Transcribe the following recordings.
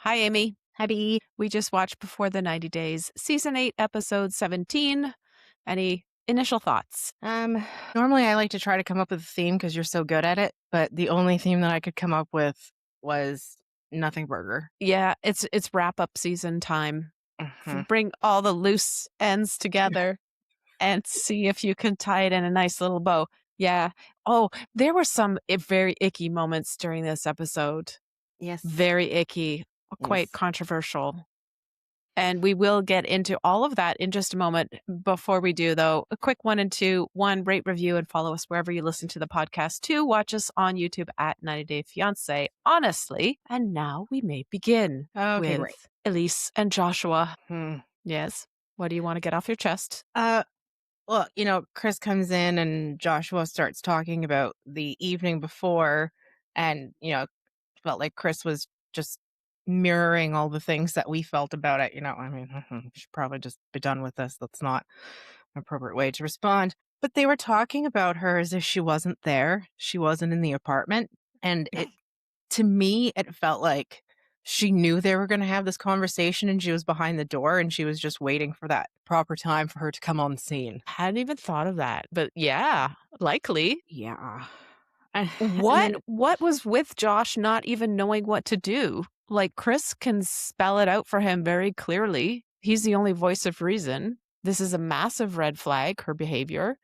Hi, Amy. Happy. We just watched Before the 90 Days, Season 8, Episode 17. Any initial thoughts? Normally I like to try to come up with a theme because you're so good at it, but the only theme that I could come up with was nothing burger. Yeah, it's wrap-up season time. Mhm. Bring all the loose ends together and see if you can tie it in a nice little bow. Yeah. Oh, there were some very icky moments during this episode. Yes. Very icky, quite Yes. controversial. And we will get into all of that in just a moment. Before we do, though, a quick 1 and 2. 1, rate, review, and follow us wherever you listen to the podcast. 2, watch us on YouTube at 90 Day Fiancé. Honestly. And now we may begin Okay, with great. Elise and Joshua. Hmm. Yes. What do you want to get off your chest? Well, Chris comes in and Joshua starts talking about the evening before, and felt like Chris was just mirroring all the things that we felt about it. I mean, we should probably just be done with this. That's not an appropriate way to respond. But they were talking about her as if she wasn't there. She wasn't in the apartment. And to me, it felt like she knew they were going to have this conversation and she was behind the door and she was just waiting for that proper time for her to come on scene. Hadn't even thought of that. But yeah, likely. Yeah. And What then, what was with Josh not even knowing what to do? Like, Chris can spell it out for him very clearly. He's the only voice of reason. This is a massive red flag, her behavior.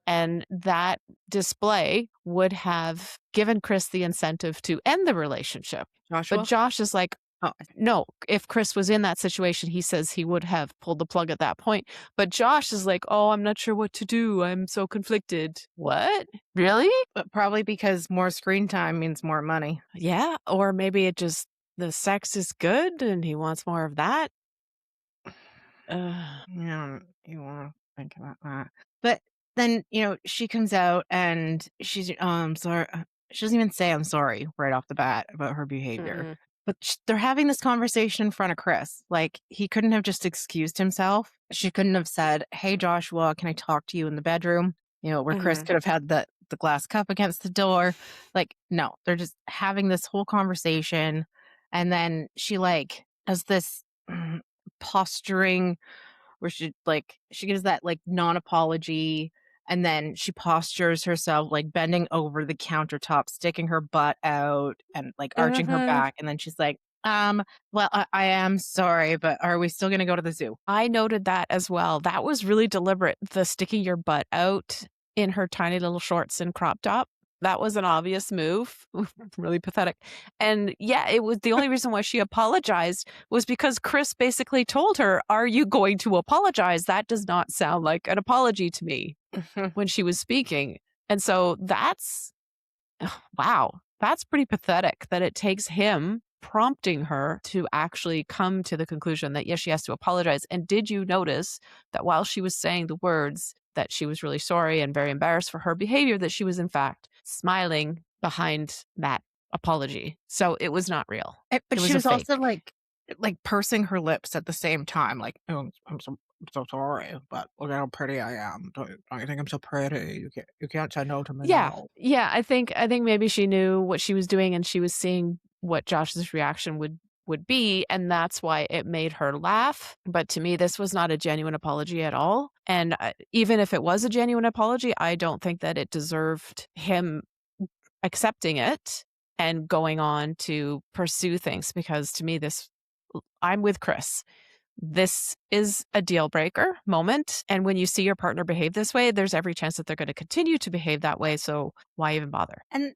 And that display would have given Chris the incentive to end the relationship. Joshua? But Josh is like, Oh, no, if Chris was in that situation, he says he would have pulled the plug at that point. But Josh is like, oh, I'm not sure what to do. I'm so conflicted. What? Really? but probably because more screen time means more money. Yeah. Or maybe it just, the sex is good and he wants more of that. Yeah, you want to think about that. But then, she comes out and she's, sorry. She doesn't even say I'm sorry right off the bat about her behavior. Mm-mm. But they're having this conversation in front of Chris. Like, he couldn't have just excused himself. She couldn't have said, hey, Joshua, can I talk to you in the bedroom? Where Chris Mhm. could have had the glass cup against the door. Like, no, they're just having this whole conversation. And then she, does this posturing where she gives that non-apology, and then she postures herself like bending over the countertop, sticking her butt out and arching her Mhm. back, and then she's like, well, I am sorry, but are we still gonna go to the zoo? I noted that as well. That was really deliberate. The sticking your butt out in her tiny little shorts and crop top. That was an obvious move. Really pathetic. And yeah, it was the only reason why she apologized was because Chris basically told her, are you going to apologize? That does not sound like an apology to me when she was speaking. And so that's, wow, that's pretty pathetic that it takes him prompting her to actually come to the conclusion that, yes, she has to apologize. And did you notice that while she was saying the words that she was really sorry and very embarrassed for her behavior, that she was in fact smiling behind that apology? So it was not real. But It was she a was also fake. pursing her lips at the same time, like, oh, I'm so sorry, but look how pretty I am. Don't you think I'm so pretty? You can't say no to me Yeah. now. Yeah. I think maybe she knew what she was doing and she was seeing what Josh's reaction would be, and that's why it made her laugh. But to me, this was not a genuine apology at all. And even if it was a genuine apology, I don't think that it deserved him accepting it and going on to pursue things, because to me, I'm with Chris. This is a deal breaker moment. And when you see your partner behave this way, there's every chance that they're going to continue to behave that way. So why even bother? And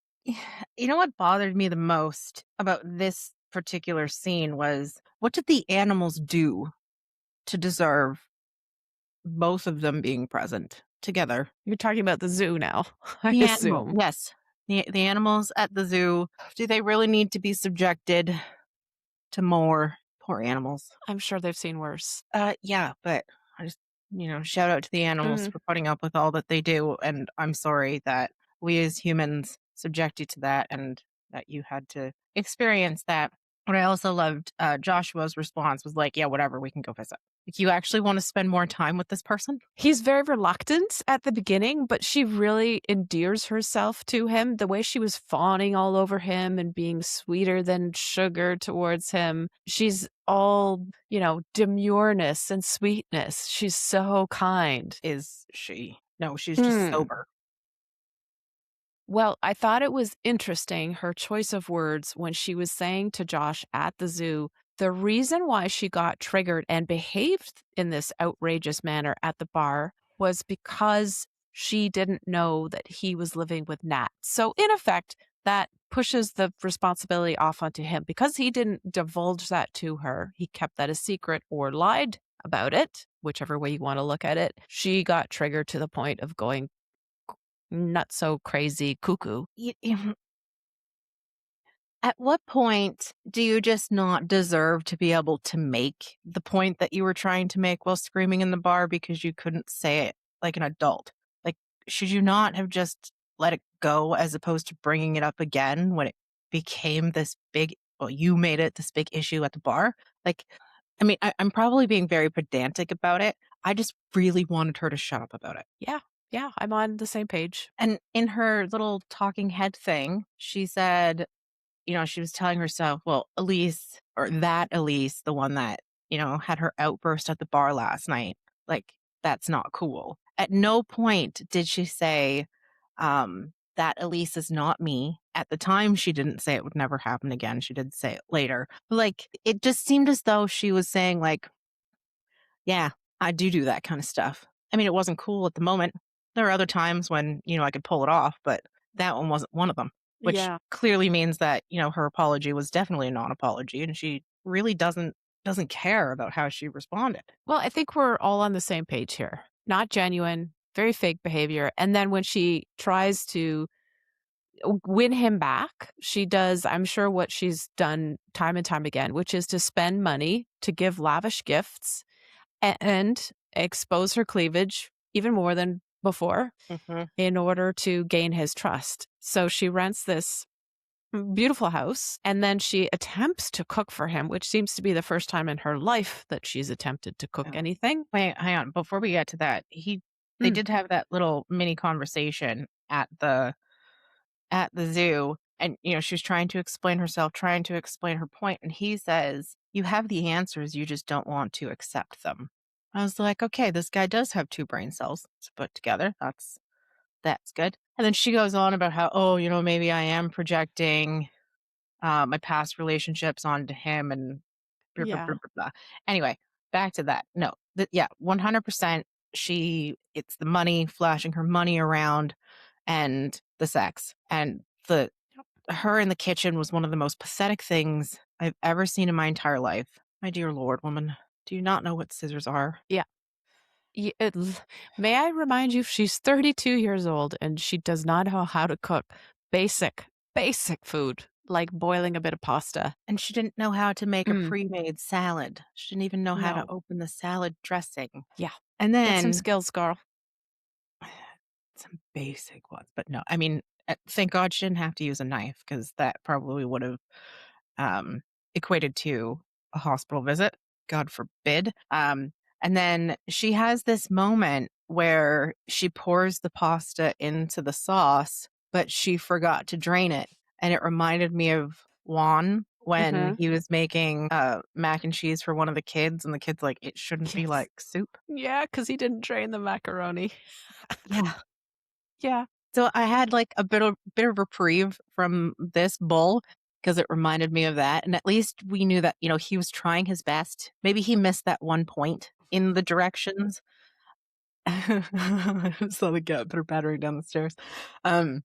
you know what bothered me the most about this particular scene was, what did the animals do to deserve both of them being present together? You're talking about the zoo now, I The animals, assume. yes. The animals at the zoo, do they really need to be subjected to more? Poor animals. I'm sure they've seen worse. Yeah, but I just, shout out to the animals Mhm. for putting up with all that they do. And I'm sorry that we as humans subject you to that and that you had to experience that. What I also loved, Joshua's response was like, yeah, whatever, we can go visit. Like, you actually wanna spend more time with this person? He's very reluctant at the beginning, but she really endears herself to him. The way she was fawning all over him and being sweeter than sugar towards him. She's all, demureness and sweetness. She's so kind. Is she? No, she's just Hmm. sober. Well, I thought it was interesting, her choice of words when she was saying to Josh at the zoo, the reason why she got triggered and behaved in this outrageous manner at the bar was because she didn't know that he was living with Nat. So, in effect, that pushes the responsibility off onto him because he didn't divulge that to her. He kept that a secret or lied about it, whichever way you want to look at it. She got triggered to the point of going not so crazy cuckoo. At what point do you just not deserve to be able to make the point that you were trying to make while screaming in the bar because you couldn't say it like an adult? Like, should you not have just let it go as opposed to bringing it up again when it became this big, well, you made it this big issue at the bar? Like, I mean, I'm probably being very pedantic about it. I just really wanted her to shut up about it. Yeah, yeah, I'm on the same page. And in her little talking head thing, she said, she was telling herself, well, Elise, or that Elise, the one that, had her outburst at the bar last night, like, that's not cool. At no point did she say, that Elise is not me. At the time, she didn't say it would never happen again. She did say it later. But, like, it just seemed as though she was saying, like, yeah, I do that kind of stuff. I mean, it wasn't cool at the moment. There are other times when, I could pull it off, but that one wasn't one of them, which Yeah. clearly means that, her apology was definitely a non-apology and she really doesn't care about how she responded. Well, I think we're all on the same page here. Not genuine, very fake behavior. And then when she tries to win him back, she does, I'm sure, what she's done time and time again, which is to spend money to give lavish gifts and expose her cleavage even more than before Mhm. in order to gain his trust. So she rents this beautiful house, and then she attempts to cook for him, which seems to be the first time in her life that she's attempted to cook Oh, anything. wait, hang on. Before we get to that, they Mm, did have that little mini conversation at the zoo, and she was trying to explain herself, trying to explain her point, and he says, you have the answers, you just don't want to accept them. I was like, okay, this guy does have two brain cells to put together. That's good. And then she goes on about how, oh, maybe I am projecting my past relationships onto him and blah, blah, blah, yeah. blah, blah. Anyway, back to that. No, yeah, 100%. It's the money, flashing her money around, and the sex. And Yep. her in the kitchen was one of the most pathetic things I've ever seen in my entire life. My dear Lord, woman, do you not know what scissors are? Yeah. May I remind you, she's 32 years old and she does not know how to cook basic, basic food like boiling a bit of pasta. And she didn't know how to make a Mm, pre-made salad. She didn't even know how to no. open the salad dressing. Yeah. And Get some then skills, girl. some basic ones, but no, I mean, thank God she didn't have to use a knife because that probably would have um, equated to a hospital visit. God forbid. And then she has this moment where she pours the pasta into the sauce, but she forgot to drain it. And it reminded me of Juan when Hmm. he was making mac and cheese for one of the kids, and the kid's like, it shouldn't be Yes. like soup. Yeah, because he didn't drain the macaroni. Yeah. Yeah. So I had like a bit of reprieve from this bull because it reminded me of that. And at least we knew that, he was trying his best. Maybe he missed that one point in the directions. I saw the cat put her battery down the stairs. Um,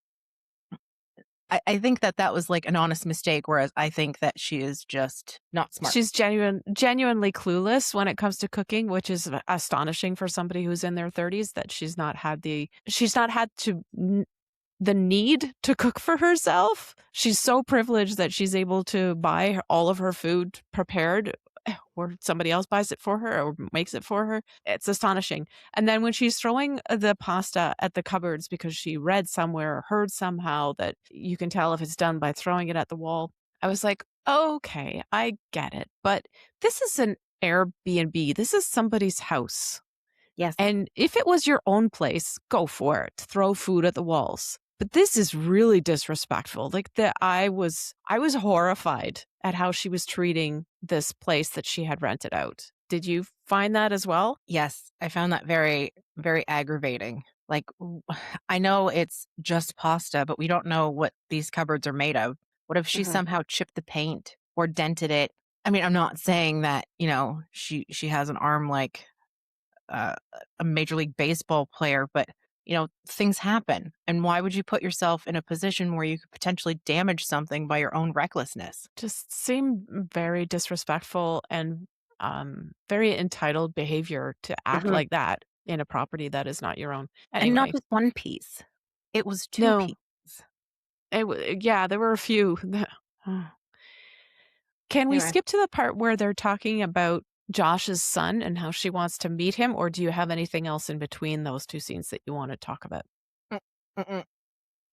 I think that was like an honest mistake, whereas I think that she is just not smart. She's genuinely clueless when it comes to cooking, which is astonishing for somebody who's in their 30s that she's not had to the need to cook for herself. She's so privileged that she's able to buy all of her food prepared or somebody else buys it for her or makes it for her. It's astonishing. And then when she's throwing the pasta at the cupboards because she read somewhere or heard somehow that you can tell if it's done by throwing it at the wall, I was like, okay, I get it. But this is an Airbnb. This is somebody's house. Yes. And if it was your own place, go for it. Throw food at the walls. But this is really disrespectful. Like that I was horrified at how she was treating this place that she had rented out. Did you find that as well? Yes, I found that very, very aggravating. Like, I know it's just pasta, but we don't know what these cupboards are made of. What if she Mhm. somehow chipped the paint or dented it? I mean, I'm not saying that, she has an arm like uh, a major league baseball player, but things happen. And why would you put yourself in a position where you could potentially damage something by your own recklessness? Just seemed very disrespectful and very entitled behavior to act Mhm. like that in a property that is not your own. And not Anyway, just one piece; it was two no, pieces. yeah, there were a few. Can we Anyway. skip to the part where they're talking about Josh's son and how she wants to meet him, or do you have anything else in between those 2 scenes that you wanna talk about? Mm, mm-mm,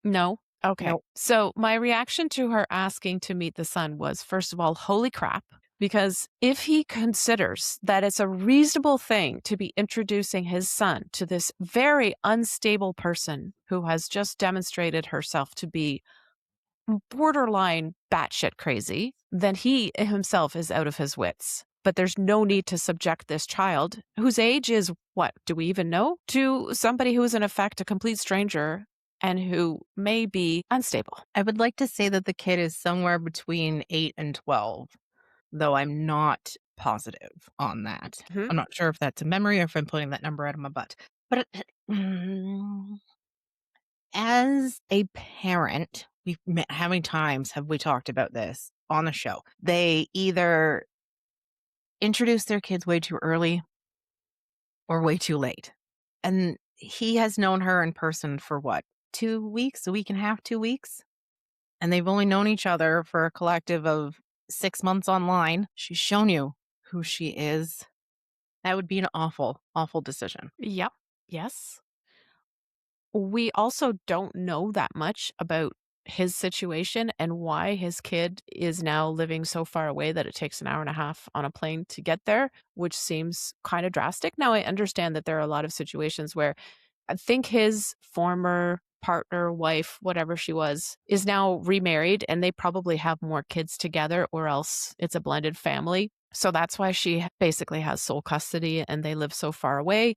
No? Okay. nope. So, my reaction to her asking to meet the son was, first of all, holy crap, because if he considers that it's a reasonable thing to be introducing his son to this very unstable person who has just demonstrated herself to be borderline batshit crazy, then he himself is out of his wits. But there's no need to subject this child, whose age is what? Do we even know? To somebody who is, in effect, a complete stranger and who may be unstable. I would like to say that the kid is somewhere between 8 and 12, though I'm not positive on that. Mhm. I'm not sure if that's a memory or if I'm pulling that number out of my butt. But as a parent, how many times have we talked about this on the show? They either introduce their kids way too early or way too late. And he has known her in person for what? 2 weeks, a week and a half, 2 weeks? And they've only known each other for a collective of 6 months online. She's shown you who she is. That would be an awful, awful decision. Yep. Yes. We also don't know that much about his situation and why his kid is now living so far away that it takes an hour and a half on a plane to get there, which seems kind of drastic. Now, I understand that there are a lot of situations where I think his former partner, wife, whatever she was, is now remarried and they probably have more kids together or else it's a blended family. So that's why she basically has sole custody and they live so far away.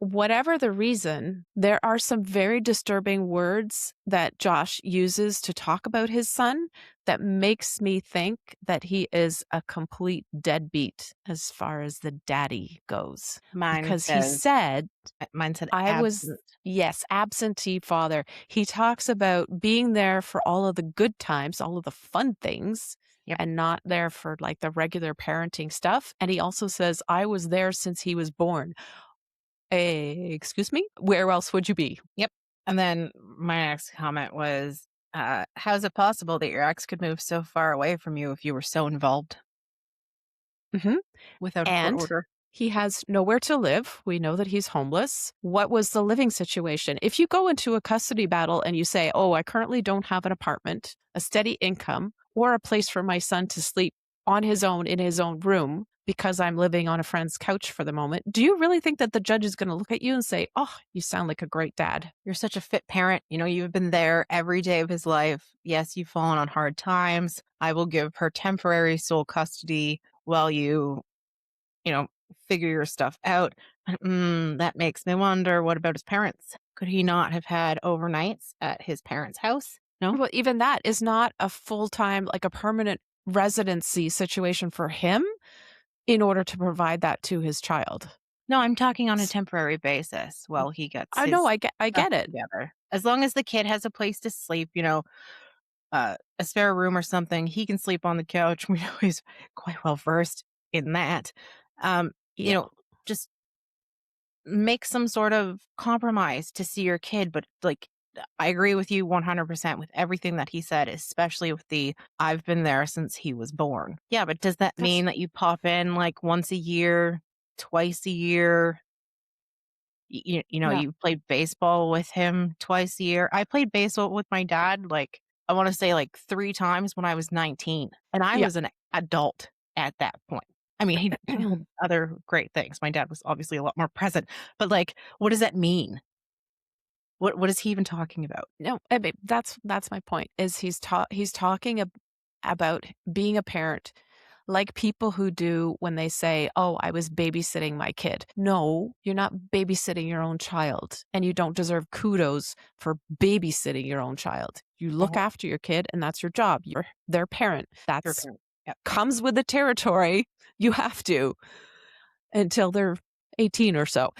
Whatever the reason, there are some very disturbing words that Josh uses to talk about his son that makes me think that he is a complete deadbeat as far as the daddy goes. Mine Because he says said, mine said I was, absent. yes, absentee father. He talks about being there for all of the good times, all of the fun things, Yep, and not there for like the regular parenting stuff. And he also says, I was there since he was born. Excuse me? Where else would you be? yep. And then my next comment was, "How is it possible that your ex could move so far away from you if you were so involved Mhm. without a court And order?" he has nowhere to live. We know that he's homeless. What was the living situation? If you go into a custody battle and you say, "Oh, I currently don't have an apartment, a steady income, or a place for my son to sleep on his own in his own room because I'm living on a friend's couch for the moment," do you really think that the judge is going to look at you and say, "Oh, you sound like a great dad"? You're such a fit parent. You've been there every day of his life. Yes, you've fallen on hard times. I will give her temporary sole custody while you know, figure your stuff out. That makes me wonder, what about his parents? Could he not have had overnights at his parents' house? No? Well, even that is not a full-time, like a permanent residency situation for him in order to provide that to his child. No, I'm talking on a S temporary basis while he gets I know, his I stuff get it. together. As long as the kid has a place to sleep, a spare room or something, he can sleep on the couch. We know he's quite well versed in that. Um, you Yeah. know, just make some sort of compromise to see your kid. But like, I agree with you 100% with everything that he said, especially with the I've been there since he was born. Yeah, but does that That's mean that you pop in like once a year, twice a year? no. You played baseball with him twice a year. I played baseball with my dad, like, I wanna say, like, 3 times when I was 19, and I Yeah. was an adult at that point. I mean, he did other great things. My dad was obviously a lot more present, but, like, what does that mean? What is he even talking about? No, I mean, that's my point, is he's talking about being a parent like people who do when they say, "Oh, I was babysitting my kid." No, you're not babysitting your own child, and you don't deserve kudos for babysitting your own child. You look Mhm. after your kid, and that's your job. You're their parent. Your That's parent. Yep. comes with the territory. You have to until they're 18 or so.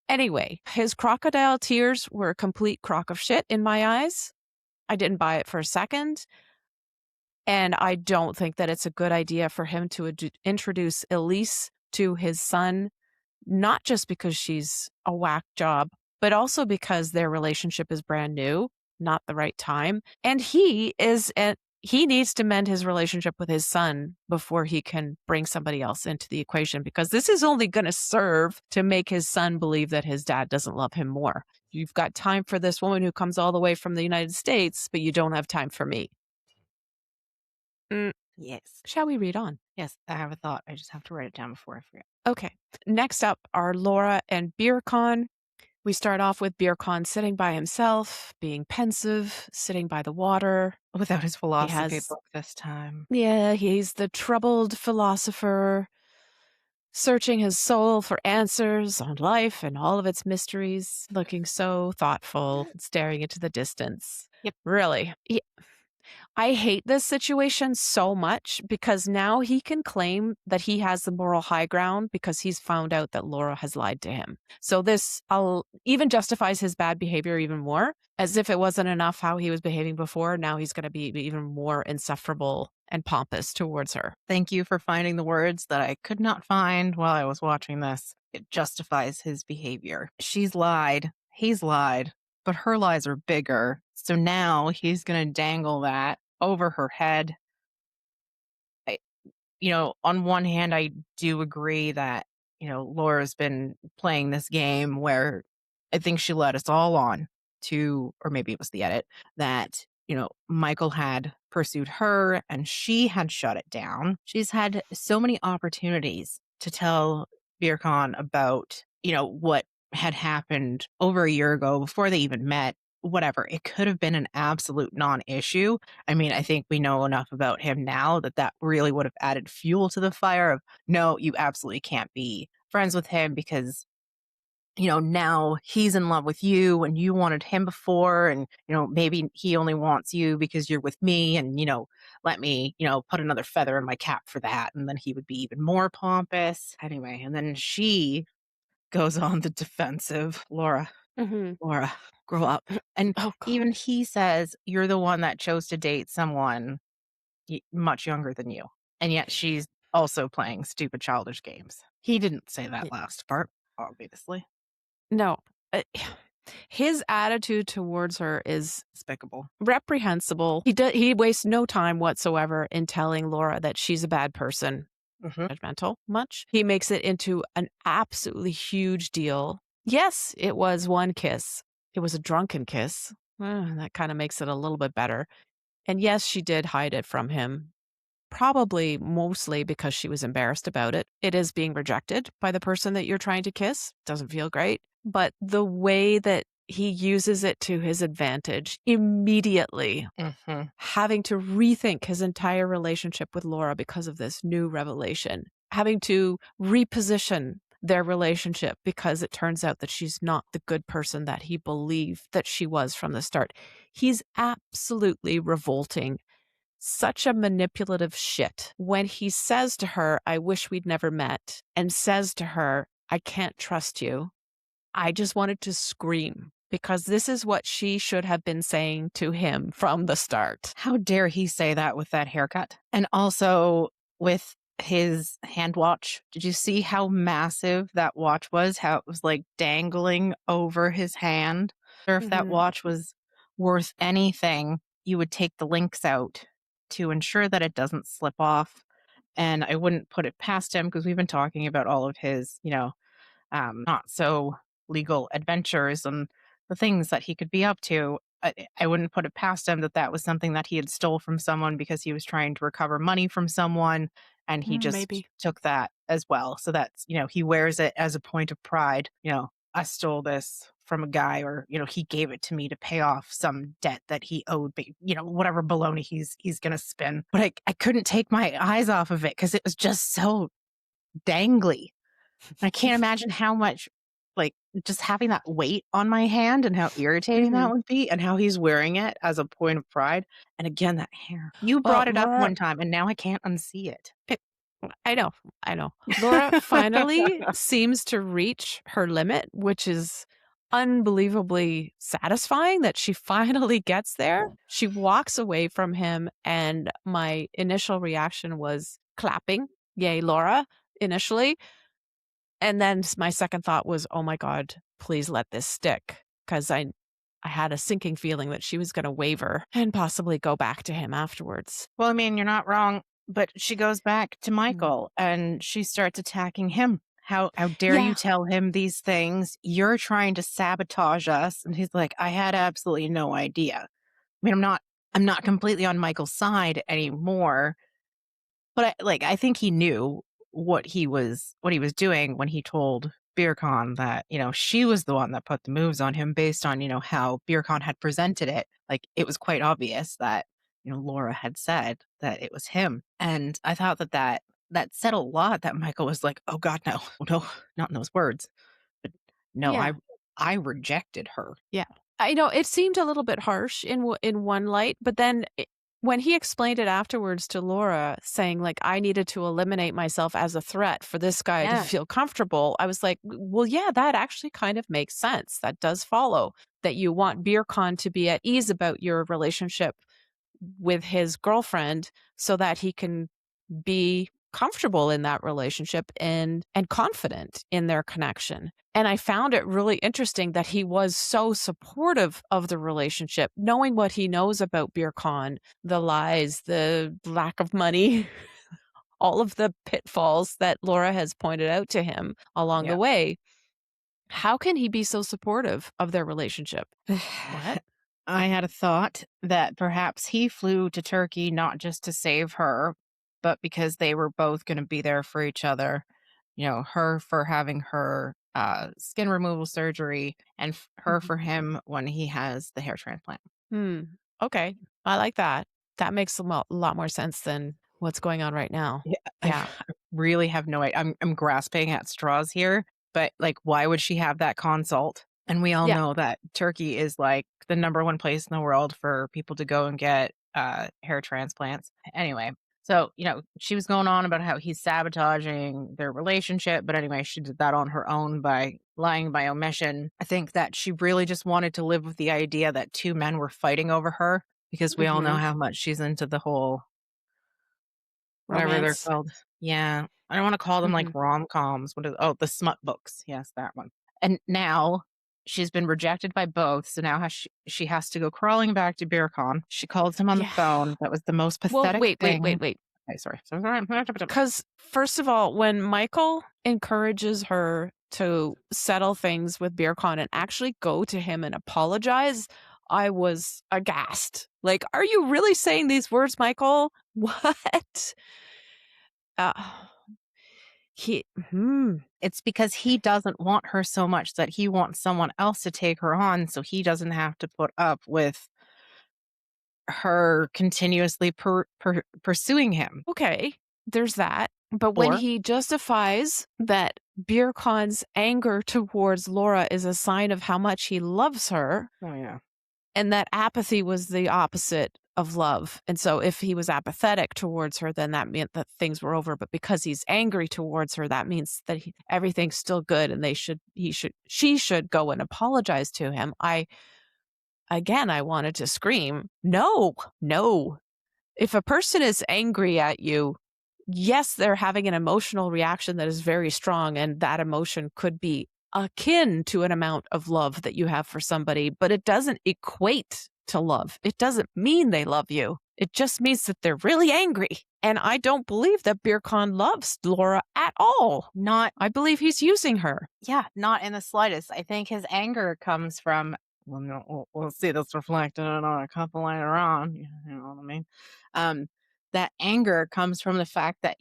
Anyway, his crocodile tears were a complete crock of shit in my eyes. I didn't buy it for a second. And I don't think that it's a good idea for him to introduce Elise to his son, not just because she's a whack job, but also because their relationship is brand new, not the right time. And he needs to mend his relationship with his son before he can bring somebody else into the equation, because this is only going to serve to make his son believe that his dad doesn't love him more. You've got time for this woman who comes all the way from the United States, but you don't have time for me. Mm, Yes. shall we read on? Yes, I have a thought. I just have to write it down before I forget. Okay. Next up are Laura and Birkan. We start off with Birkan sitting by himself, being pensive, sitting by the water. Without his He philosophy has, book this time. yeah, he's the troubled philosopher, searching his soul for answers on life and all of its mysteries, looking so thoughtful, staring into the distance. Yep. Really, I hate this situation so much because now he can claim that he has the moral high ground because he's found out that Laura has lied to him. So this even justifies his bad behavior even more, as if it wasn't enough how he was behaving before. Now he's going to be even more insufferable and pompous towards her. Thank you for finding the words that I could not find while I was watching this. It justifies his behavior. She's lied. He's lied. But her lies are bigger. So now he's going to dangle that over her head. I, on one hand, I do agree that, Laura's been playing this game where I think she led us all on to, or maybe it was the edit, that, Michael had pursued her and she had shut it down. She's had so many opportunities to tell Birkan about, what had happened over a year ago before they even met. Whatever. It could have been an absolute non issue. I mean, I think we know enough about him now that that really would have added fuel to the fire of, no, you absolutely can't be friends with him because, now he's in love with you and you wanted him before. And, maybe he only wants you because you're with me. And, let me, put another feather in my cap for that. And then he would be even more pompous. Anyway, and then she goes on the defensive. Hmm. Laura, grow up. And Oh, even God. he says, "You're the one that chose to date someone much younger than you." And yet she's also playing stupid childish games. He didn't say that last part, obviously. No. uh, His attitude towards her is Despicable. reprehensible. He wastes no time whatsoever in telling Laura that she's a bad person, Hmm. judgmental much. He makes it into an absolutely huge deal. Yes, it was one kiss. It was a drunken kiss. That kind of makes it a little bit better. And yes, she did hide it from him. Probably mostly because she was embarrassed about it. It is being rejected by the person that you're trying to kiss. Doesn't feel great. But the way that he uses it to his advantage immediately, Hmm. having to rethink his entire relationship with Laura because of this new revelation, having to reposition their relationship because it turns out that she's not the good person that he believed that she was from the start. He's absolutely revolting, such a manipulative shit. When he says to her, "I wish we'd never met," and says to her, "I can't trust you," I just wanted to scream because this is what she should have been saying to him from the start. How dare he say that with that haircut? And also with his hand watch. Did you see how massive that watch was? How it was like dangling over his hand? Or if that Mhm. watch was worth anything, you would take the links out to ensure that it doesn't slip off. And I wouldn't put it past him because we've been talking about all of his, not so legal adventures and the things that he could be up to. I wouldn't put it past him that that was something that he had stole from someone because he was trying to recover money from someone, and he just Maybe. took that as well. So that's, he wears it as a point of pride. I stole this from a guy, or, he gave it to me to pay off some debt that he owed me, whatever baloney he's gonna spin. But I couldn't take my eyes off of it because it was just so dangly. I can't imagine how much, like, just having that weight on my hand and how irritating that Mhm. would be, and how he's wearing it as a point of pride. And again, that hair. You Well, brought it up Laura one time, and now I can't unsee it. it I know, I know. Laura finally seems to reach her limit, which is unbelievably satisfying that she finally gets there. She walks away from him, and my initial reaction was clapping. Yay, Laura, initially. And then my second thought was, "Oh my god, please let this stick," 'cause I had a sinking feeling that she was gonna waver and possibly go back to him afterwards. Well, I mean, you're not wrong, but she goes back to Mm. Michael and she starts attacking him. How dare you Yeah. tell him these things? You're trying to sabotage us. And he's like, I had absolutely no idea. I mean, I'm not completely on Michael's side anymore, but I think he knew what he was doing when he told Birkan that, she was the one that put the moves on him based on, how Birkan had presented it. Like, it was quite obvious that, Laura had said that it was him. And I thought that said a lot, that Michael was like, "Oh god, no. No, not in those words." But no, I Yeah. I rejected her. Yeah. I know it seemed a little bit harsh in one light, but then when he explained it afterwards to Laura, saying like, "I needed to eliminate myself as a threat for this guy to Yeah. feel comfortable," I was like, "Well, yeah, that actually kind of makes sense. That does follow that you want BeerCon to be at ease about your relationship with his girlfriend so that he can be comfortable in that relationship and confident in their connection." And I found it really interesting that he was so supportive of the relationship, knowing what he knows about BeerCon, the lies, the lack of money, all of the pitfalls that Laura has pointed out to him along Yeah. the way. How can he be so supportive of their relationship? What? I had a thought that perhaps he flew to Turkey not just to save her, but because they were both going to be there for each other. Her for having her skin removal surgery, and her Mhm. for him when he has the hair transplant. Hmm. Okay. I like that. That makes a lot more sense than what's going on right now. Yeah, Yeah. I really have no idea. I'm grasping at straws here, but like, why would she have that consult? And we all Yeah. know that Turkey is like the number one place in the world for people to go and get hair transplants. Anyway, so she was going on about how he's sabotaging their relationship, but anyway, she did that on her own by lying by omission. I think that she really just wanted to live with the idea that two men were fighting over her, because we all know Mhm. how much she's into the whole whatever they're Romance. called. Yeah. I don't wanna call them, like, Mhm. rom-coms. The smut books. Yes, that one. And now she's been rejected by both, so now she has to go crawling back to Birkan. She calls him on the Yeah. phone. That was the most Well, pathetic wait, wait, wait, thing. wait. Okay, sorry. 'Cause first of all, when Michael encourages her to settle things with BeerCon and actually go to him and apologize, I was aghast. Like, "Are you really saying these words, Michael? What?" Uh, he It's because he doesn't want her so much that he wants someone else to take her on, so he doesn't have to put up with her continuously pursuing him. Okay, there's that. But when Or he justifies that BeerCon's anger towards Laura is a sign of how much he loves her, oh, yeah. and that apathy was the opposite of love. And so if he was apathetic towards her, then that meant that things were over. But because he's angry towards her, that means that everything's still good and she should go and apologize to him. I wanted to scream, no, no. If a person is angry at you, yes, they're having an emotional reaction that is very strong, and that emotion could be akin to an amount of love that you have for somebody, but it doesn't equate to love. It doesn't mean they love you. It just means that they're really angry. And I don't believe that Birkan loves Laura at all. Not I believe he's using her. Yeah, not in the slightest. I think his anger comes from, well, no, we'll see this reflected on a couple later on. You know what I mean? Um, that anger comes from the fact that,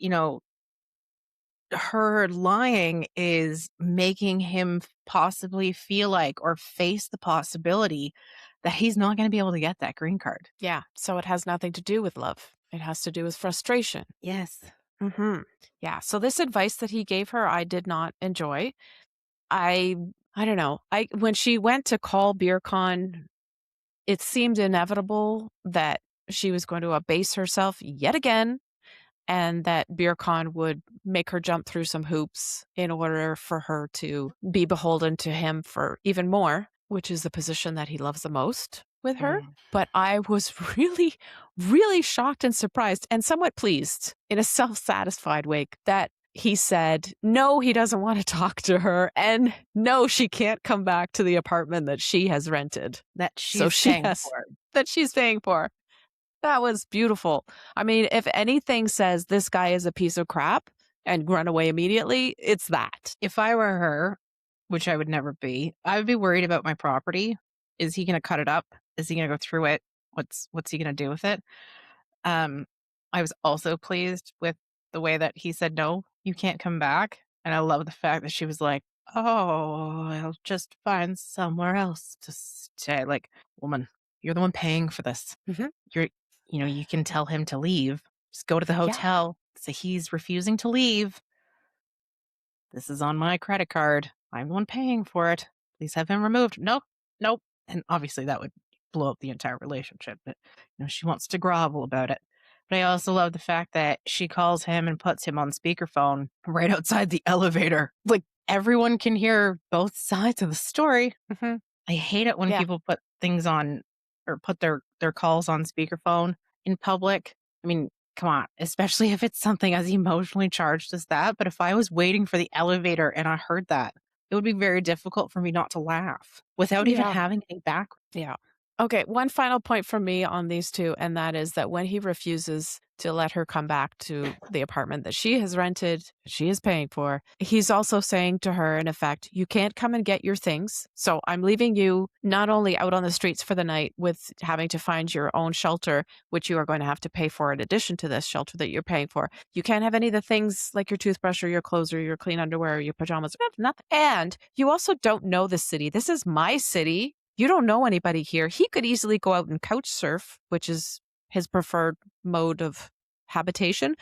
her lying is making him possibly feel like or face the possibility that he's not going to be able to get that green card. Yeah. So it has nothing to do with love. It has to do with frustration. Yes. Hmm. Yeah. So this advice that he gave her, I did not enjoy. I I don't know. I when she went to call Birkan, it seemed inevitable that she was going to abase herself yet again and that Birkan would make her jump through some hoops in order for her to be beholden to him for even more, which is the position that he loves the most with her. Mm. But I was really, really shocked and surprised and somewhat pleased in a self satisfied way that he said, no, he doesn't want to talk to her. And no, she can't come back to the apartment that she has rented. That So she's she paying has for. that she's paying for. That was beautiful. I mean, if anything says this guy is a piece of crap and run away immediately, it's that. If I were her, which I would never be, I would be worried about my property. Is he going to cut it up? Is he going to go through it? What's he going to do with it? Um, I was also pleased with the way that he said, "No, you can't come back." And I love the fact that she was like, "Oh, I'll just find somewhere else to stay." Like, woman, you're the one paying for this. Mhm. You're, you can tell him to leave. Just go to the Yeah. hotel. Say he's refusing to leave. This is on my credit card. I'm the one paying for it. Please have him removed. Nope, nope. And obviously that would blow up the entire relationship. But she wants to grovel about it. But I also love the fact that she calls him and puts him on speakerphone right outside the elevator. Like everyone can hear both sides of the story. Mhm. I hate it when Yeah. people put things on or put their calls on speakerphone in public. I mean, come on, especially if it's something as emotionally charged as that. But if I was waiting for the elevator and I heard that, it would be very difficult for me not to laugh without even Yeah. having any back. Yeah. Okay, one final point from me on these two, and that is that when he refuses to let her come back to the apartment that she has rented, she is paying for, he's also saying to her, in effect, you can't come and get your things. So I'm leaving you not only out on the streets for the night with having to find your own shelter, which you are going to have to pay for in addition to this shelter that you're paying for. You can't have any of the things like your toothbrush or your clothes or your clean underwear or your pajamas. Nothing. And you also don't know the city. This is my city. You don't know anybody here. He could easily go out and couch surf, which is his preferred mode of habitation.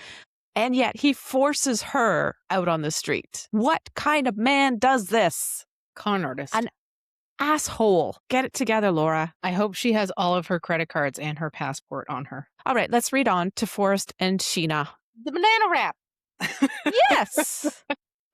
And yet he forces her out on the street. What kind of man does this? Con artist. An asshole. Get it together, Laura. I hope she has all of her credit cards and her passport on her. All right, let's read on to Forrest and Sheena. The banana wrap. Yes,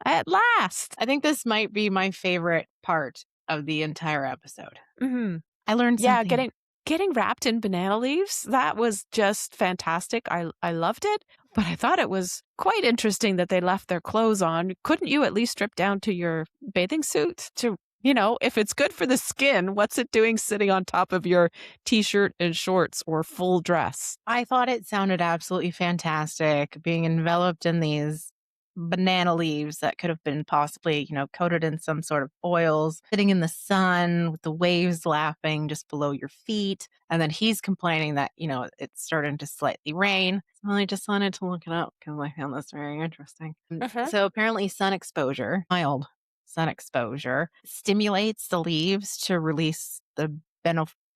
at last. I think this might be my favorite part of the entire episode. Mm-hmm. I learned Yeah, something. getting wrapped in banana leaves, that was just fantastic. I loved it, but I thought it was quite interesting that they left their clothes on. Couldn't you at least strip down to your bathing suit to, if it's good for the skin, what's it doing sitting on top of your t-shirt and shorts or full dress? I thought it sounded absolutely fantastic being enveloped in these banana leaves that could have been possibly, coated in some sort of oils, sitting in the sun with the waves laughing just below your feet. And then he's complaining that, it's starting to slightly rain. So I just wanted to look it up because I found this very interesting. Mhm. So apparently, sun exposure, mild sun exposure, stimulates the leaves to release the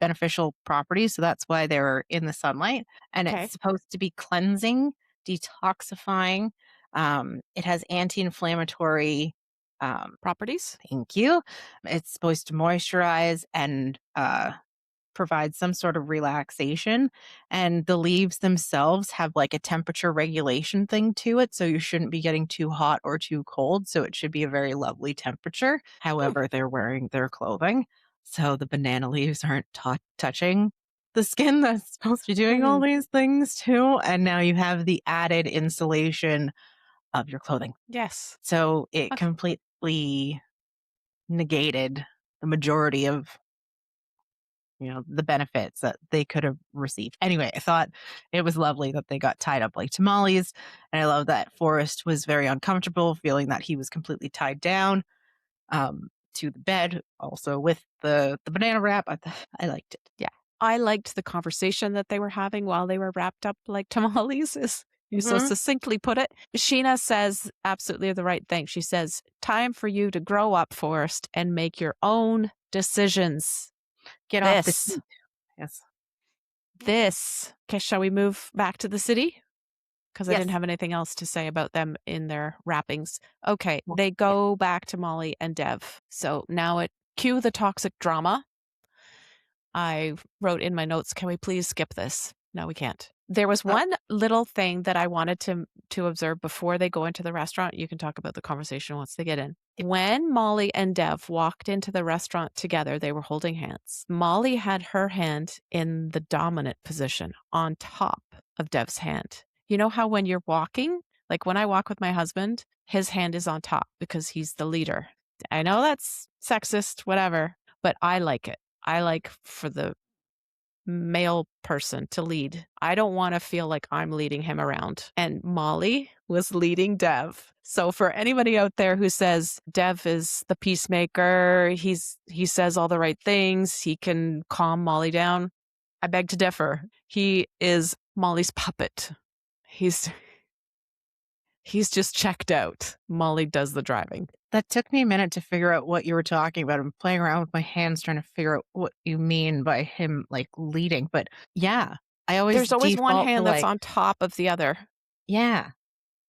beneficial properties. So that's why they're in the sunlight. And Okay. it's supposed to be cleansing, detoxifying. It has anti-inflammatory. Properties? Thank you. It's supposed to moisturize and provide some sort of relaxation. And the leaves themselves have like a temperature regulation thing to it. So you shouldn't be getting too hot or too cold. So it should be a very lovely temperature. Hmm. However, they're wearing their clothing. So the banana leaves aren't touching the skin that's supposed to be doing all Mhm. these things too. And now you have the added insulation of your clothing. Yes. So it Okay. completely negated the majority of the benefits that they could have received. Anyway, I thought it was lovely that they got tied up like tamales. And I love that Forrest was very uncomfortable, feeling that he was completely tied down to the bed, also with the banana wrap. I liked it. Yeah. I liked the conversation that they were having while they were wrapped up like tamales. You so Mhm. succinctly put it. Sheena says absolutely the right thing. She says, "Time for you to grow up, Forrest, and make your own decisions." Get off the This, seat. Yes. this. Okay, shall we move back to the city? Because I didn't Yes. have anything else to say about them in their wrappings. Okay, Well, they yeah. go back to Molly and Dev. So now it cue the toxic drama. I wrote in my notes, can we please skip this? No, we can't. There was Uh, one little thing that I wanted to observe before they go into the restaurant. You can talk about the conversation once they get in. When Molly and Dev walked into the restaurant together, they were holding hands. Molly had her hand in the dominant position on top of Dev's hand. You know how when you're walking, like when I walk with my husband, his hand is on top because he's the leader. I know that's sexist, whatever, but I like it. I like for the male person to lead. I don't want to feel like I'm leading him around. And Molly was leading Dev. So for anybody out there who says Dev is the peacemaker, he says all the right things, he can calm Molly down, I beg to differ. He is Molly's puppet. He's he's just checked out. Molly does the driving. that took me a minute to figure out what you were talking about. I'm playing around with my hands trying to figure out what you mean by him, like, leading, but yeah, I always There's always one default to, hand that's like, on top of the other. yeah.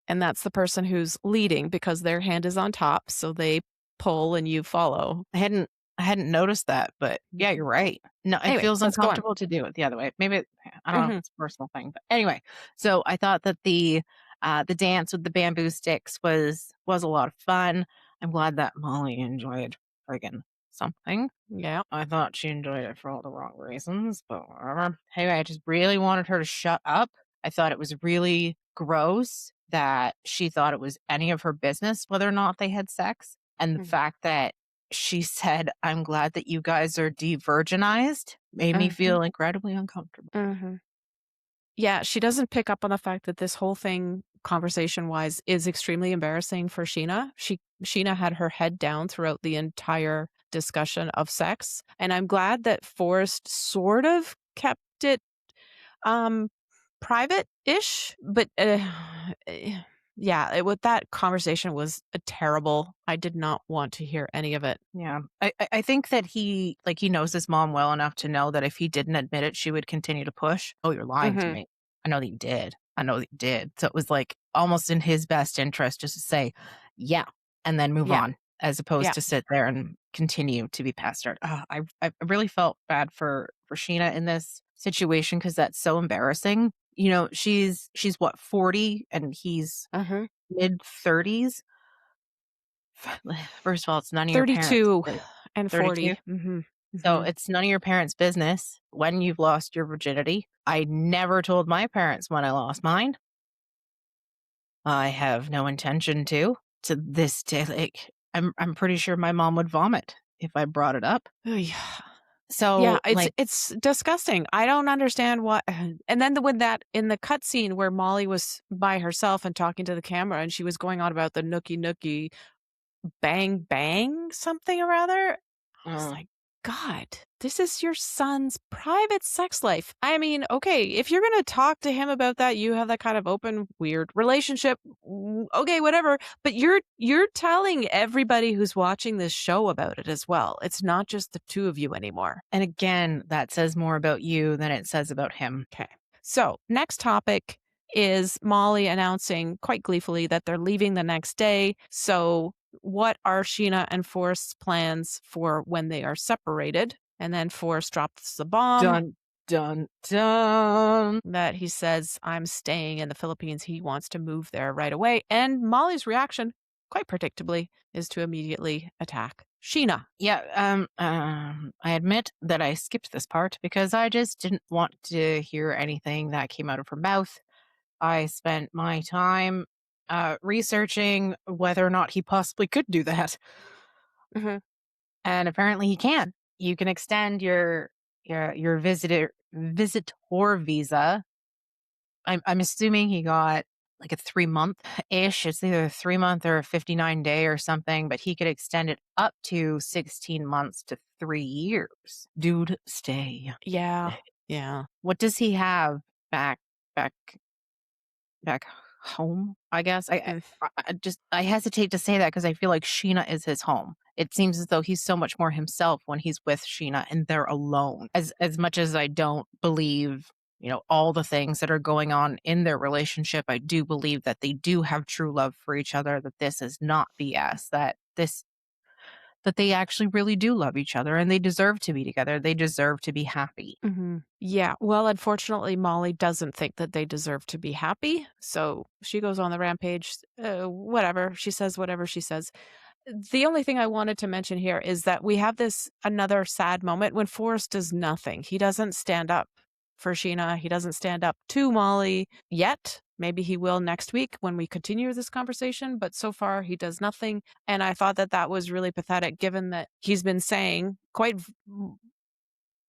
And that's the person who's leading because their hand is on top, so they pull and you follow. I hadn't I hadn't noticed that, but yeah, you're right. No, it Anyway, feels let's go on. uncomfortable to do it the other way. Maybe I don't know if Mhm, it's a personal thing, but anyway. So I thought that the dance with the bamboo sticks was a lot of fun. I'm glad that Molly enjoyed friggin' something. yeah, I thought she enjoyed it for all the wrong reasons, but whatever. Hey, I just really wanted her to shut up. I thought it was really gross that she thought it was any of her business whether or not they had sex. And the mhm, fact that she said, I'm glad that you guys are de-virginized made me mhm, feel incredibly uncomfortable. mhm. Yeah, she doesn't pick up on the fact that this whole thing, conversation-wise, is extremely embarrassing for Sheena. Sheena had her head down throughout the entire discussion of sex, and I'm glad that Forrest sort of kept it Um, private-ish, but, yeah, with that conversation was, terrible. I did not want to hear any of it. Yeah. I think that he knows his mom well enough to know that if he didn't admit it, she would continue to push. "Oh, you're lying to Mhm. me. I know that you did. I know that you did." So it was, like, almost in his best interest just to say, "Yeah," and then move Yeah, on, as opposed yeah. to sit there and continue to be pestered. I really felt bad for Sheena in this situation because that's so embarrassing. She's what, 40 and he's Mhm. mid-30s? First of all, it's none of your parents' 32 bu and 32? 40. Mhm. So, Mhm. it's none of your parents' business when you've lost your virginity. I never told my parents when I lost mine. I have no intention to this day, like, I'm pretty sure my mom would vomit if I brought it up. Oy. Yeah, So, it's like, it's disgusting. I don't understand what and then when that in the cutscene where Molly was by herself and talking to the camera and she was going on about the nookie nookie bang bang something or other. I was uh, like, God, this is your son's private sex life. I mean, okay, if you're going to talk to him about that, you have that kind of open, weird relationship. Okay, whatever. But you're telling everybody who's watching this show about it as well. It's not just the two of you anymore. and again, that says more about you than it says about him. Okay. So, next topic is Molly announcing quite gleefully that they're leaving the next day. So, what are Sheena and Forrest's plans for when they are separated? And then Forrest drops the bomb Dun, dun, dun. that he says, I'm staying in the Philippines. He wants to move there right away. And Molly's reaction, quite predictably, is to immediately attack Sheena. Yeah, I admit that I skipped this part because I just didn't want to hear anything that came out of her mouth. I spent my time researching whether or not he possibly could do that, Hmm. and apparently he can. You can extend your visitor visa. I'm assuming he got like a 3 month ish. It's either a 3 month or a 59 day or something, but he could extend it up to 16 months to 3 years. Dude, stay. Yeah. Yeah. What does he have back back? back home, I guess. Mm. I hesitate to say that because I feel like Sheena is his home. It seems as though he's so much more himself when he's with Sheena and they're alone. As much as I don't believe, all the things that are going on in their relationship, I do believe that they do have true love for each other, that this is not BS, that they actually really do love each other and they deserve to be together. They deserve to be happy. Yeah. Well, unfortunately, Molly doesn't think that they deserve to be happy. So she goes on the rampage. Whatever. She says whatever she says. The only thing I wanted to mention here is that we have this another sad moment when Forrest does nothing. He doesn't stand up for Sheena. He doesn't stand up to Molly yet. Maybe he will next week when we continue this conversation, but so far he does nothing. And I thought that that was really pathetic given that he's been saying quite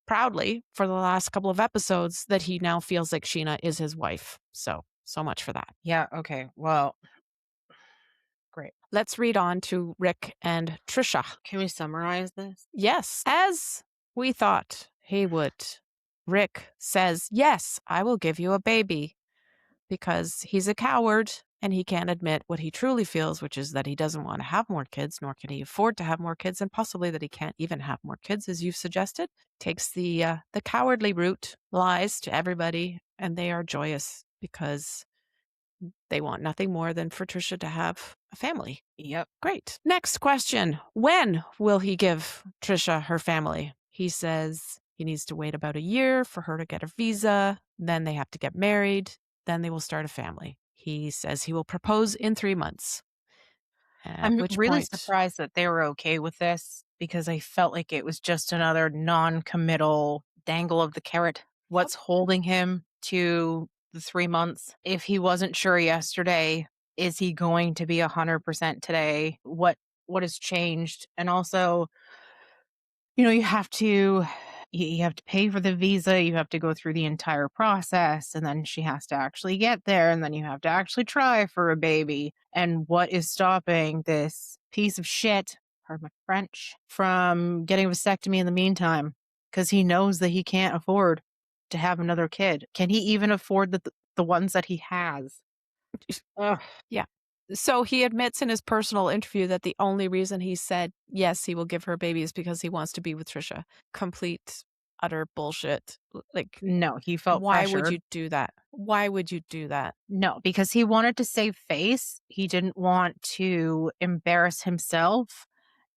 proudly for the last couple of episodes that he now feels like Sheena is his wife. So much for that. Yeah, okay. Well, great. Let's read on to Rick and Trisha. Can we summarize this? Yes, as we thought he would. Rick says, "Yes, I will give you a baby," because he's a coward and he can't admit what he truly feels, which is that he doesn't want to have more kids, nor can he afford to have more kids, and possibly that he can't even have more kids, as you've suggested. Takes the cowardly route, lies to everybody, and they are joyous because they want nothing more than for Trisha to have a family. Yep. Great. Next question. When will he give Trisha her family? He says he needs to wait about a year for her to get a visa. Then they have to get married. Then they will start a family. He says he will propose in 3 months. At I'm which really point, surprised that they were okay with this because I felt like it was just another non-committal dangle of the carrot. yep. What's holding him to the 3 months? If he wasn't sure yesterday, is he going to be 100% today? What has changed? And also, you have to you have to pay for the visa, you have to go through the entire process, and then she has to actually get there, and then you have to actually try for a baby. And what is stopping this piece of shit, pardon my French, from getting a vasectomy in the meantime? Because he knows that he can't afford to have another kid. Can he even afford the ones that he has? Ugh. Yeah. So he admits in his personal interview that the only reason he said yes, he will give her a baby is because he wants to be with Trisha. Complete, utter bullshit. Like, No, he felt why would pressured. you do that? Why would you do that? No, because he wanted to save face. He didn't want to embarrass himself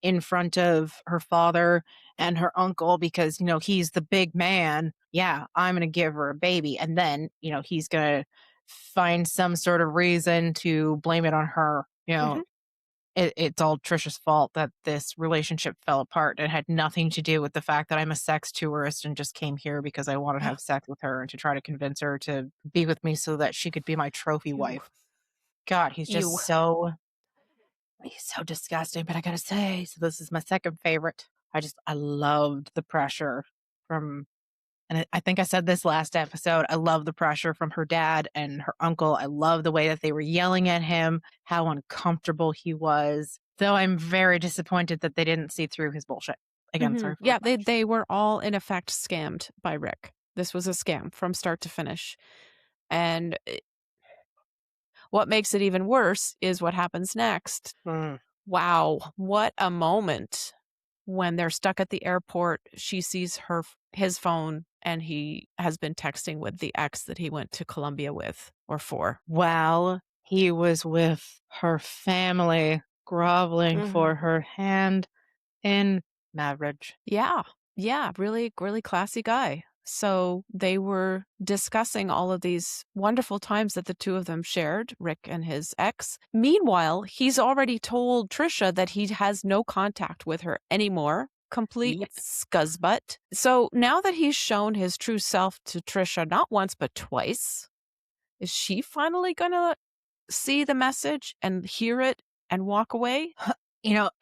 in front of her father and her uncle because, he's the big man. Yeah, I'm going to give her a baby. And then, he's going to find some sort of reason to blame it on her. Mhm. It's all Trisha's fault that this relationship fell apart. It had nothing to do with the fact that I'm a sex tourist and just came here because I wanted to have sex with her and to try to convince her to be with me so that she could be my trophy You. wife. God, You. he's so disgusting, but I gotta say, so this is my second favorite. I loved the pressure from, and I think I said this last episode. I love the pressure from her dad and her uncle. I love the way that they were yelling at him, how uncomfortable he was. Though I'm very disappointed that they didn't see through his bullshit. Again, sorry for Yeah, my French. they were all in effect scammed by Rick. This was a scam from start to finish. And what makes it even worse is what happens next. Mm. Wow, what a moment when they're stuck at the airport. She sees his phone and he has been texting with the ex that he went to Colombia with or for. While he was with her family, groveling Mhm. for her hand in marriage. Yeah. Yeah, really, really classy guy. So they were discussing all of these wonderful times that the two of them shared, Rick and his ex. Meanwhile, he's already told Trisha that he has no contact with her anymore. Complete Yep. scuzzbutt. So now that he's shown his true self to Trisha not once but twice, is she finally gonna see the message and hear it and walk away?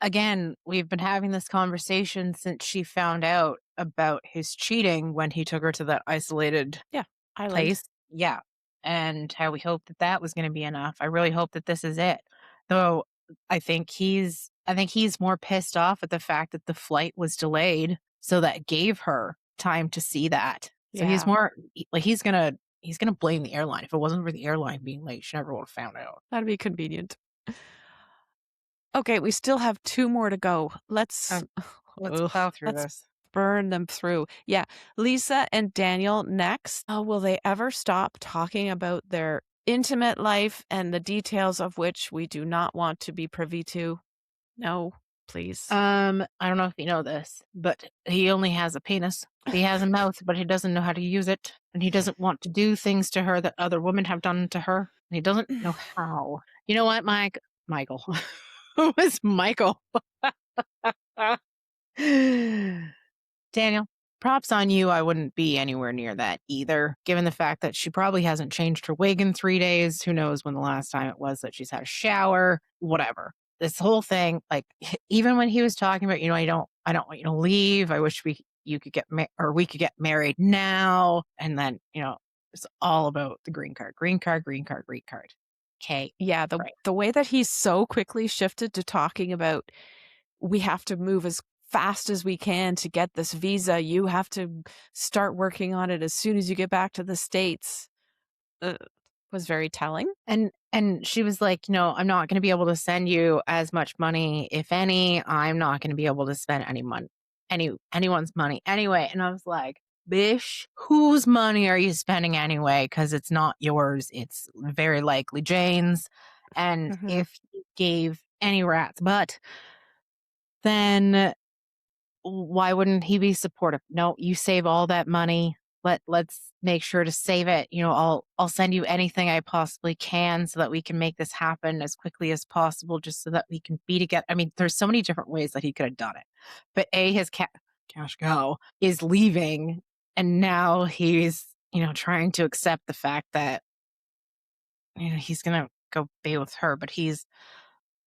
Again, we've been having this conversation since she found out about his cheating when he took her to that isolated Yeah, Island. place. Yeah. And how we hoped that that was going to be enough. I really hope that this is it. Though I think he's more pissed off at the fact that the flight was delayed, so that gave her time to see that. So he's Yeah. more like he's going to he's gonna blame the airline. If it wasn't for the airline being late, she never would have found out. That'd be convenient. Okay, we still have 2 more to go. Let's Um, let's ugh, plow through let's this. burn them through. Yeah, Lisa and Daniel next. Oh, will they ever stop talking about their intimate life and the details of which we do not want to be privy to? No, please. I don't know if you know this, but he only has a penis. He has a mouth, but he doesn't know how to use it, and he doesn't want to do things to her that other women have done to her, and he doesn't know how. You know what, Michael? Who is Michael? Daniel, props on you. I wouldn't be anywhere near that either, given the fact that she probably hasn't changed her wig in 3 days. Who knows when the last time it was that she's had a shower, whatever. This whole thing, like, even when he was talking about, I don't want you to leave. I wish you could or we could get married now. And then, it's all about the green card, green card, green card, green card. Okay. Yeah, Right. the way that he so quickly shifted to talking about we have to move as fast as we can to get this visa. You have to start working on it as soon as you get back to the States. Uh, was very telling. And she was like, I'm not going to be able to send you as much money, if any. I'm not going to be able to spend anyone's money anyway. And I was like, bish, whose money are you spending anyway? Because it's not yours. It's very likely Jane's. And Mhm. if you gave any rat's butt, then why wouldn't he be supportive? No, you save all that money. Let's make sure to save it. I'll send you anything I possibly can so that we can make this happen as quickly as possible, just so that we can be together. I mean, there's so many different ways that he could have done it. But his cash cow is leaving, and now he's, trying to accept the fact that he's gonna go be with her, but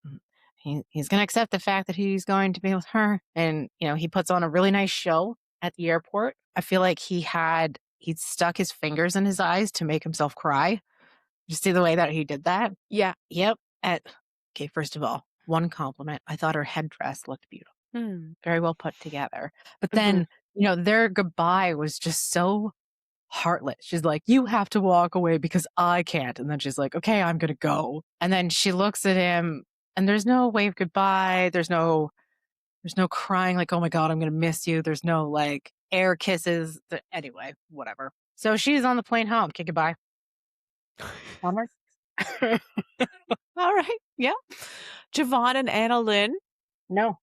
Mm, he's going to accept the fact that he's going to be with her, and he puts on a really nice show at the airport. I feel like he'd stuck his fingers in his eyes to make himself cry. You see the way that he did that? Yeah. Yep. Okay, first of all, one compliment. I thought her headdress looked beautiful, Mm. very well put together. But Mhm. then, their goodbye was just so heartless. She's like, "You have to walk away because I can't." And then she's like, "Okay, I'm going to go." And then she looks at him, and there's no wave goodbye. There's no crying like, "Oh my god, I'm going to miss you." There's no like air kisses. Anyway, whatever. So she's on the plane home. Okay, goodbye. Onward. All right. Yeah. Jovon and Annalyn. No.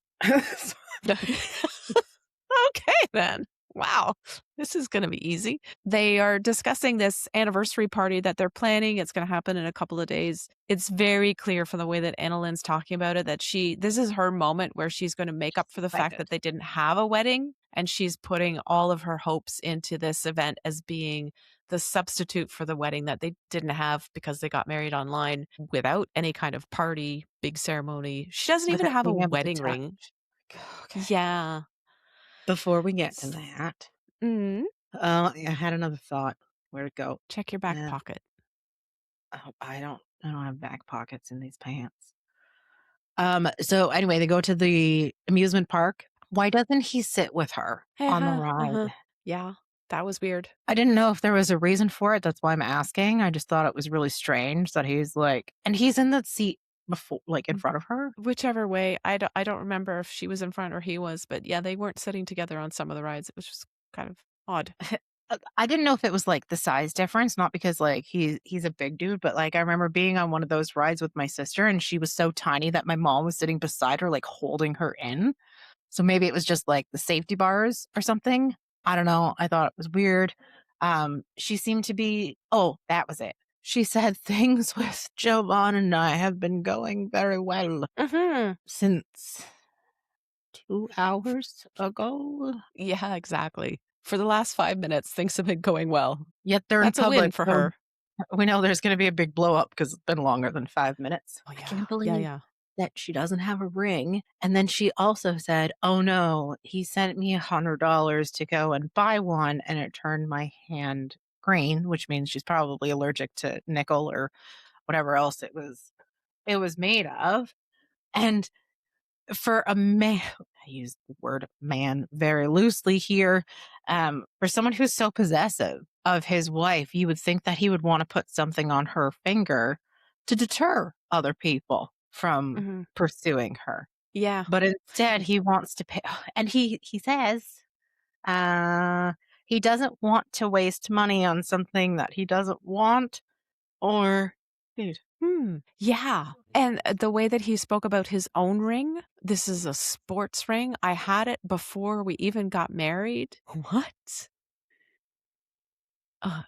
Okay, then. Wow. This is going to be easy. They are discussing this anniversary party that they're planning. It's going to happen in a couple of days. It's very clear from the way that Annalyn's talking about it that this is her moment where she's going to make up for the fact Excited. that they didn't have a wedding. And she's putting all of her hopes into this event as being the substitute for the wedding that they didn't have because they got married online without any kind of party, big ceremony. She doesn't even Without have a being able to wedding touch. ring. Okay. Yeah. Before we get to S- that, mm, I had another thought. Where'd it go? check your back Uh, pocket. oh, I don't have back pockets in these pants. So anyway, they go to the amusement park. Why doesn't he sit with her on the Uh-huh, ride? uh-huh. Yeah, that was weird. I didn't know if there was a reason for it. That's why I'm asking. I just thought it was really strange that he's like, and he's in the seat before, like in Mm, front of her. whichever way, I don't remember if she was in front or he was, but yeah, they weren't sitting together on some of the rides. It was just kind of odd. I didn't know if it was like the size difference, not because like he's a big dude, but like I remember being on one of those rides with my sister, and she was so tiny that my mom was sitting beside her, like holding her in. So maybe it was just like the safety bars or something. I don't know. I thought it was weird. She seemed to be, oh, that was it. She said things with Jovon and I have been going very well Mhm. since 2 hours ago. Yeah, exactly. For the last 5 minutes, things have been going well. Yet they're in That's a win public. for So her. we know there's going to be a big blow up because it's been longer than 5 minutes. Oh, I yeah. can't Yeah, believe yeah. that she doesn't have a ring. And then she also said, "Oh no, he sent me $100 to go and buy one, and it turned my hand green," which means she's probably allergic to nickel or whatever else it was made of. And for a man, I use the word man very loosely here, for someone who's so possessive, of his wife, you would think that he would want to put something on her finger to deter other people from Mhm. pursuing her. Yeah. But instead, he wants to pay, and he says, uh, he doesn't want to waste money on something that he doesn't want or need. Yeah. And the way that he spoke about his own ring, this is a sports ring. I had it before we even got married. What?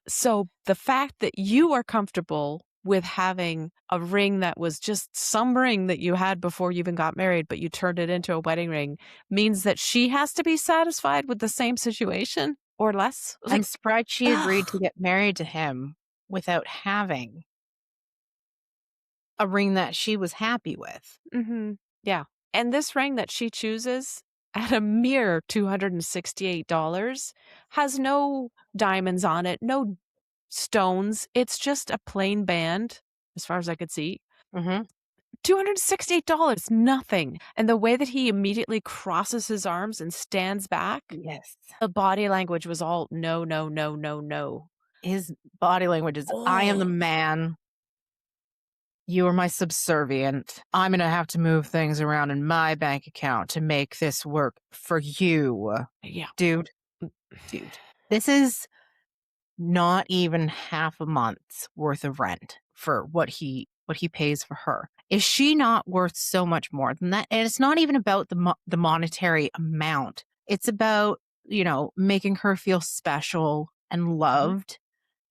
So the fact that you are comfortable with having a ring that was just some ring that you had before you even got married, but you turned it into a wedding ring means that she has to be satisfied with the same situation or less. I'm Like, surprised she agreed to ugh. get married to him without having a ring that she was happy with. Yeah. And this ring that she chooses at a mere $268 has no diamonds on it, no stones. It's just a plain band, as far as I could see. Mhm. $268, nothing. And the way that he immediately crosses his arms and stands back, Yes. the body language was all no, no, no, no, no. His body language is, "I am the Oh, man. You are my subservient. I'm gonna have to move things around in my bank account to make this work for you." yeah. Dude, dude, this is not even half a month's worth of rent for what he pays for her. Is she not worth so much more than that? And it's not even about the monetary amount. It's about, making her feel special and Mhm. loved,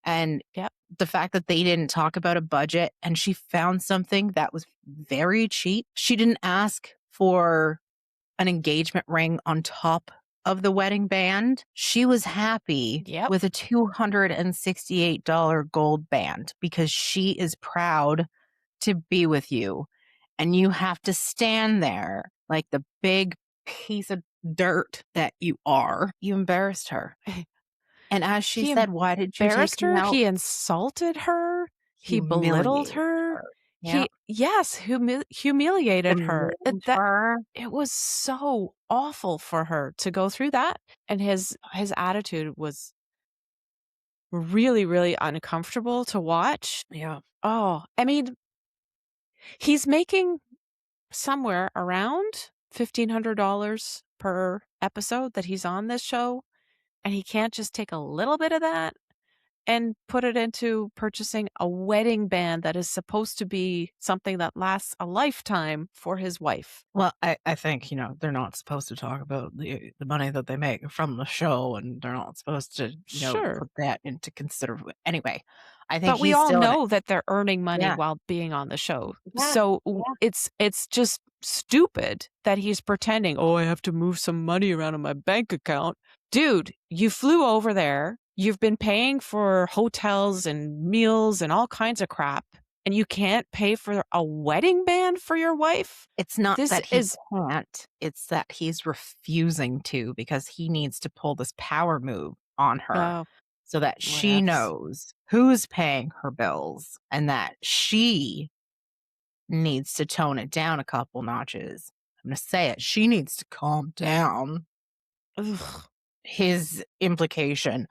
and Yep. the fact that they didn't talk about a budget and she found something that was very cheap. She didn't ask for an engagement ring on top of the wedding band. She was happy Yep. with a $268 gold band because she is proud to be with you. And you have to stand there like the big piece of dirt that you are. You embarrassed her. And as she He said, "Why did you take embarrassed me her, out?" he insulted her, he belittled Humiliated her. her. Yeah. He yes, humiliated her. Demeaned her. It was so awful for her to go through that, and his attitude was really, really uncomfortable to watch. Yeah. Oh, I mean, he's making somewhere around $1,500 per episode that he's on this show, and he can't just take a little bit of that and put it into purchasing a wedding band that is supposed to be something that lasts a lifetime for his wife. Well, I think, they're not supposed to talk about the money that they make from the show, and they're not supposed to, Sure. put that into consideration. Anyway, I think But we he's all still in it. know that they're earning money Yeah. while being on the show. Yeah. So Yeah. it's just stupid that he's pretending, "Oh, I have to move some money around in my bank account." Dude, you flew over there. You've been paying for hotels and meals and all kinds of crap, and you can't pay for a wedding band for your wife? It's not This that he is can't, it's that he's refusing to because he needs to pull this power move on her oh, so that she whatevs. knows who's paying her bills and that she needs to tone it down a couple notches. I'm gonna say it. She needs to calm down. Ugh. His implication,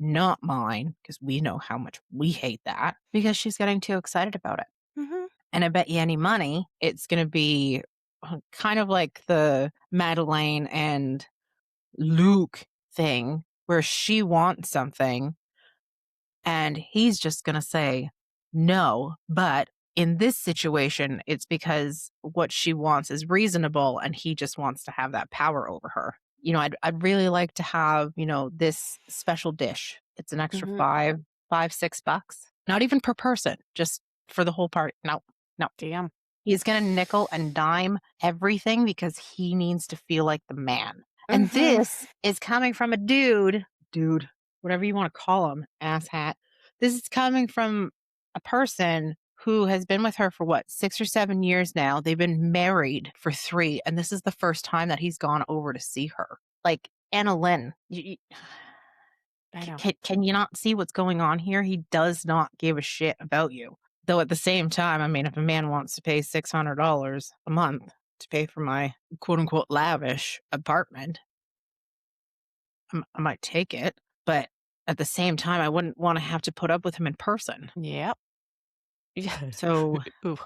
not mine, because we know how much we hate that, because she's getting too excited about it. Mhm. And I bet you any money it's gonna be kind of like the Madeleine and Luke thing where she wants something and he's just going to say no. But in this situation, it's because what she wants is reasonable and he just wants to have that power over her. I'd really like to have, this special dish. It's an extra Mhm. $6. Not even per person, just for the whole party. No, no. Damn. He's going to nickel and dime everything because he needs to feel like the man. And Mhm. this is coming from a dude, whatever you want to call him, asshat. This is coming from a person who has been with her for what, 6 or 7 years now. They've been married for 3, and this is the first time that he's gone over to see her. Like, Annalyn, I know. can you not see what's going on here? He does not give a shit about you. Though at the same time, I mean, if a man wants to pay $600 a month to pay for my quote unquote lavish apartment, I might take it. But at the same time, I wouldn't wanna have to put up with him in person. Yep. Yeah. So, Ooh,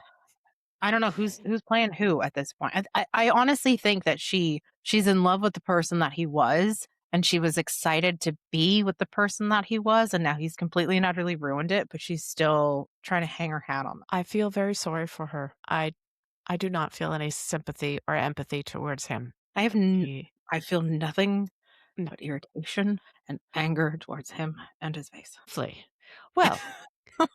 I don't know who's playing who at this point. I honestly think that she's in love with the person that he was, and she was excited to be with the person that he was, and now he's completely and utterly ruined it, but she's still trying to hang her hat on that. I feel very sorry for her. I do not feel any sympathy or empathy towards him. I have He I feel nothing no, but irritation and anger towards him and his face. flee. Well,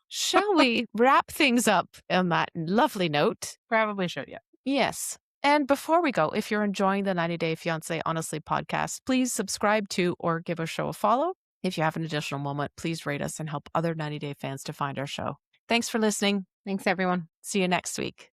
shall we wrap things up on that lovely note? Probably should, yeah. Yes. And before we go, if you're enjoying the 90 Day Fiancé Honestly podcast, please subscribe to or give our show a follow. If you have an additional moment, please rate us and help other 90 Day fans to find our show. Thanks for listening. Thanks, everyone. See you next week.